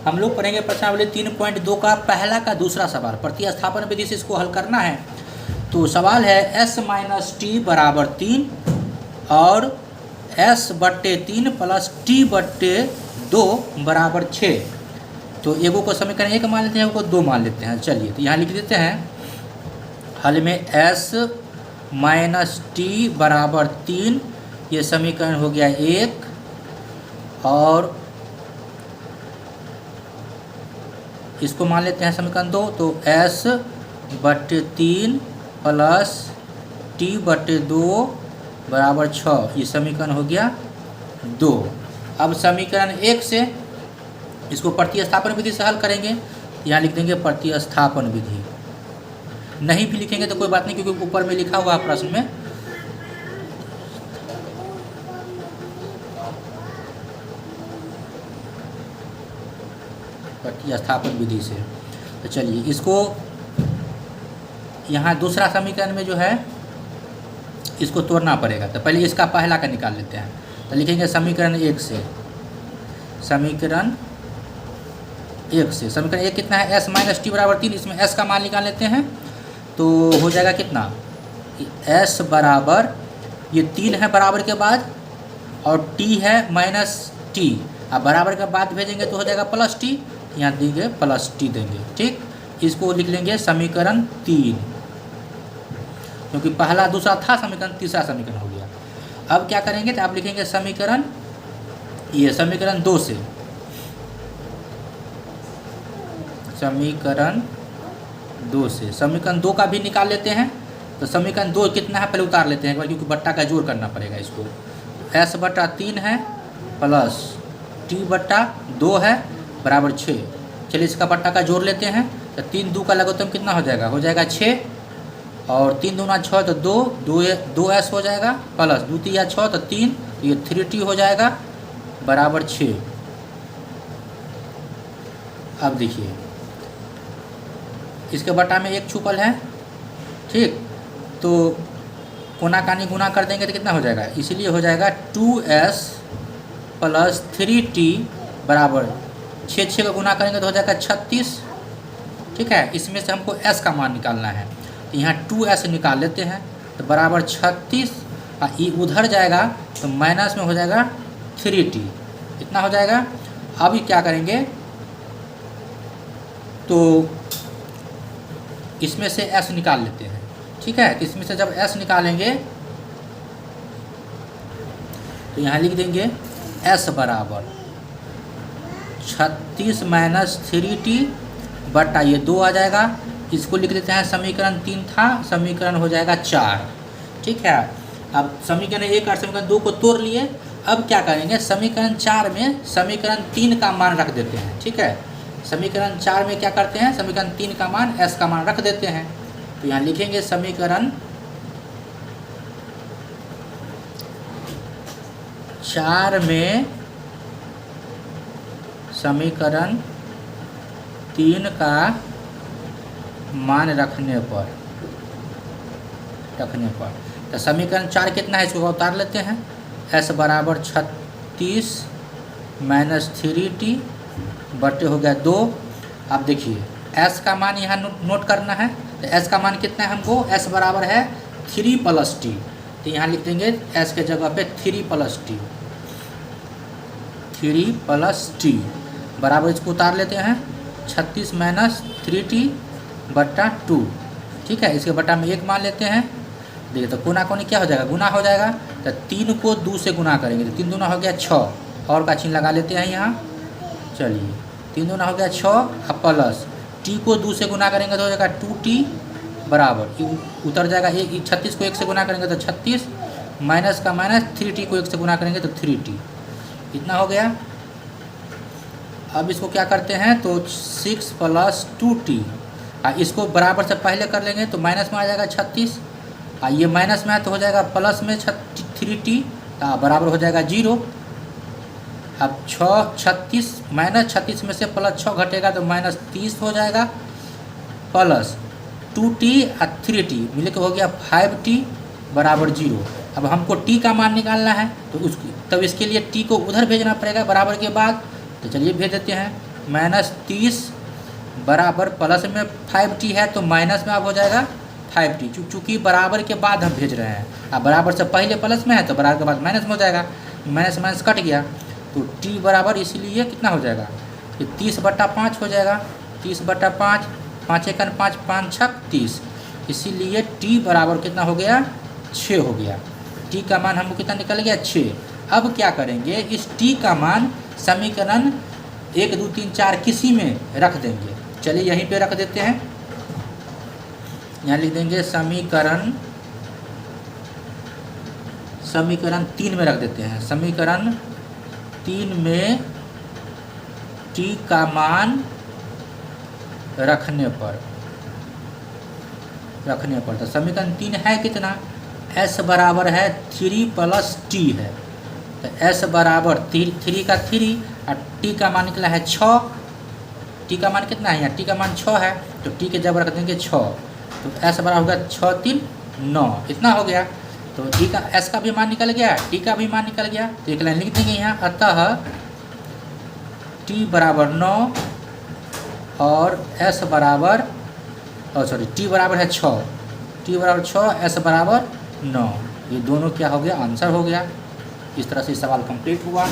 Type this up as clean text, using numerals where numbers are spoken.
हम लोग पढ़ेंगे प्रश्नावली 3.2 का पहला का दूसरा सवाल। प्रतिस्थापन विधि से इसको हल करना है। तो सवाल है s माइनस टी बराबर 3 और s बट्टे 3 प्लस टी बट्टे 2 बराबर 6। तो एगो को समीकरण 1 मान लेते हैं, एगो को 2 मान लेते हैं। चलिए तो यहाँ लिख देते हैं हल में s माइनस टी बराबर 3, ये समीकरण हो गया 1, और इसको मान लेते हैं समीकरण 2। तो s बट्टे 3 प्लस टी बट्टे 2 बराबर 6, ये समीकरण हो गया 2। अब समीकरण 1 से इसको प्रतिस्थापन विधि से हल करेंगे। यहाँ लिख देंगे प्रतिस्थापन विधि, नहीं भी लिखेंगे तो कोई बात नहीं, क्योंकि ऊपर में लिखा हुआ है प्रश्न में। प्रतिस्थापन विधि से तो चलिए इसको यहाँ दूसरा समीकरण में जो है इसको तोड़ना पड़ेगा। तो पहले इसका पहला का निकाल लेते हैं। तो लिखेंगे समीकरण 1 से, समीकरण 1 कितना है, s माइनस टी बराबर 3। इसमें s का मान निकाल लेते हैं तो हो जाएगा कितना, s बराबर ये 3 है बराबर के बाद, और t है माइनस टी। अब बराबर के बाद भेजेंगे तो हो जाएगा प्लस टी, यहाँ देंगे प्लस टी देंगे। ठीक, इसको लिख लेंगे समीकरण 3, क्योंकि पहला दूसरा था समीकरण, तीसरा समीकरण हो गया। अब क्या करेंगे तो आप लिखेंगे समीकरण 2 से, समीकरण 2 का भी निकाल लेते हैं। तो समीकरण 2 कितना है पहले उतार लेते हैं, क्योंकि बट्टा का जोड़ करना पड़ेगा इसको। s बट्टा 3 है प्लस t बट्टा 2 है बराबर 6। चलिए इसका बट्टा का जोड़ लेते हैं। तो 3 2 का लघुत्तम कितना हो जाएगा 6, और 3 दूना 6 तो 2s हो जाएगा, प्लस 2 3 6 तो 3, तो ये 3t हो जाएगा बराबर 6। अब देखिए इसके बट्टा में 1 छुपल है। ठीक, तो कोना कानी गुना कर देंगे तो कितना हो जाएगा, इसीलिए हो जाएगा 2s प्लस 3t बराबर 6 का गुना करेंगे तो हो जाएगा 36। ठीक है, इसमें से हमको s का मान निकालना है। तो यहाँ 2s निकाल लेते हैं तो बराबर 36, और ये उधर जाएगा तो माइनस में हो जाएगा 3t, इतना हो जाएगा। अभी क्या करेंगे तो इसमें से s निकाल लेते हैं। ठीक है, इसमें से जब s निकालेंगे तो यहाँ लिख देंगे s बराबर 36 माइनस 3t बट्टा ये 2 आ जाएगा। इसको लिख देते हैं समीकरण 3 था, समीकरण हो जाएगा 4। ठीक है, अब समीकरण 1 और समीकरण 2 को तोड़ लिए। अब क्या करेंगे, समीकरण 4 में समीकरण 3 का मान रख देते हैं। ठीक है, समीकरण 4 में क्या करते हैं, समीकरण 3 का मान s का मान रख देते हैं। तो यहाँ लिखेंगे समीकरण 4 में समीकरण 3 का मान रखने पर तो समीकरण 4 कितना है, इसको उतार लेते हैं। s बराबर 36 माइनस 3t बटे हो गया 2। अब देखिए s का मान यहाँ नोट करना है। तो s का मान कितना है हमको, s बराबर है 3 प्लस टी। तो यहाँ लिख देंगे s के जगह पे 3 प्लस टी बराबर, इसको उतार लेते हैं 36 माइनस 3t बट्टा 2। ठीक है, इसके बट्टा में 1 मान लेते हैं। देखिए तो कोना कोनी क्या हो जाएगा, गुना हो जाएगा। तो 3 को 2 से गुना करेंगे तो 3 दूना हो गया 6, और का चिन्ह लगा लेते हैं यहाँ। चलिए 3 दूना हो गया 6, अब प्लस t को 2 से गुना करेंगे तो हो जाएगा 2t बराबर, उतर जाएगा 36 को 1 से गुना करेंगे तो 36, माइनस का माइनस 3t को 1 से गुना करेंगे तो 3t, इतना हो गया। अब इसको क्या करते हैं तो 6 प्लस 2t, इसको बराबर से पहले कर लेंगे तो माइनस में आ जाएगा 36, ये माइनस में है तो हो जाएगा प्लस में 3t बराबर हो जाएगा 0। अब 36 माइनस 36 में से प्लस 6 घटेगा तो माइनस 30 हो जाएगा, प्लस 2t और 3t मिले के हो गया 5t बराबर 0। अब हमको t का मान निकालना है तो तब इसके लिए t को उधर भेजना पड़ेगा बराबर के बाद। तो चलिए भेज देते हैं। -30 बराबर प्लस में 5t है, तो माइनस में अब हो जाएगा 5t। चूँकि बराबर के बाद हम भेज रहे हैं, अब बराबर से पहले प्लस में है तो बराबर के बाद माइनस में हो जाएगा, माइनस माइनस कट गया, तो t बराबर इसीलिए कितना हो जाएगा, ये 30/5 हो जाएगा। 30/5, 5 एकन 5, 5 छक 30, इसीलिए t बराबर कितना हो गया, 6 हो गया। t का मान हमको कितना निकल गया, 6। अब क्या करेंगे, इस t का मान समीकरण 1 2 3 4 किसी में रख देंगे। चलिए यहीं पे रख देते हैं, यहाँ लिख देंगे समीकरण 3 में रख देते हैं। समीकरण 3 में t का मान रखने पर तो समीकरण 3 है कितना, s बराबर है 3 + t है, तो s बराबर 3 का 3 और t का मान निकला है 6। t का मान कितना है, यहाँ t का मान 6 है, तो t के जब रख देंगे 6, तो s बराबर होगा 6 3 9, इतना हो गया। तो t का s का भी मान निकल गया, t का भी मान निकल गया, तो एक लाइन लिख देंगे यहाँ, अतः t बराबर 9 और s बराबर t बराबर है 6, t बराबर 6, s बराबर 9, ये दोनों क्या हो गया, आंसर हो गया। इस तरह से सवाल कंप्लीट हुआ।